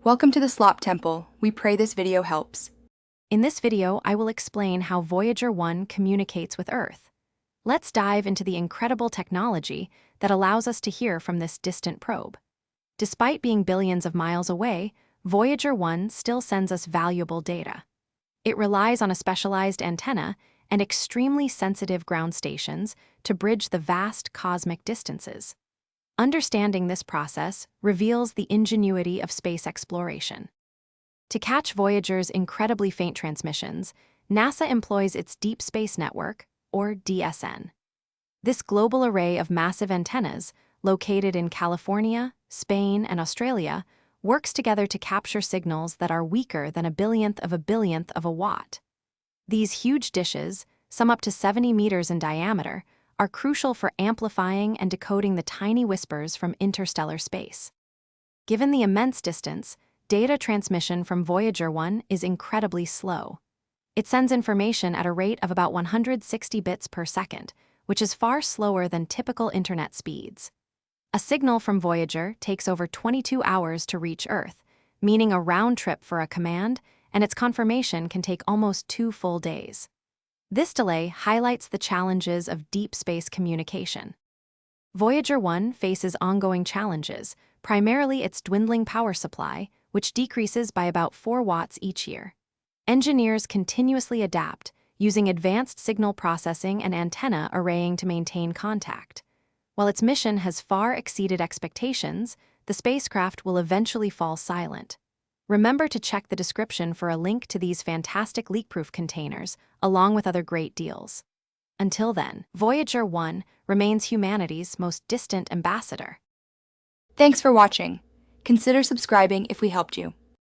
Welcome to the Slop Temple. We pray this video helps. In this video, I will explain how Voyager 1 communicates with Earth. Let's dive into the incredible technology that allows us to hear from this distant probe. Despite being billions of miles away, Voyager 1 still sends us valuable data. It relies on a specialized antenna and extremely sensitive ground stations to bridge the vast cosmic distances. Understanding this process reveals the ingenuity of space exploration. To catch Voyager's incredibly faint transmissions, NASA employs its Deep Space Network, or DSN. This global array of massive antennas, located in California, Spain, and Australia, works together to capture signals that are weaker than a billionth of a watt. These huge dishes, some up to 70 meters in diameter, are crucial for amplifying and decoding the tiny whispers from interstellar space. Given the immense distance, data transmission from Voyager 1 is incredibly slow. It sends information at a rate of about 160 bits per second, which is far slower than typical internet speeds. A signal from Voyager takes over 22 hours to reach Earth, meaning a round trip for a command, and its confirmation can take almost 2 full days. This delay highlights the challenges of deep space communication. Voyager 1 faces ongoing challenges, primarily its dwindling power supply, which decreases by about 4 watts each year. Engineers continuously adapt, using advanced signal processing and antenna arraying to maintain contact. While its mission has far exceeded expectations, the spacecraft will eventually fall silent. Remember to check the description for a link to these fantastic leak-proof containers, along with other great deals. Until then, Voyager 1 remains humanity's most distant ambassador. Thanks for watching. Consider subscribing if we helped you.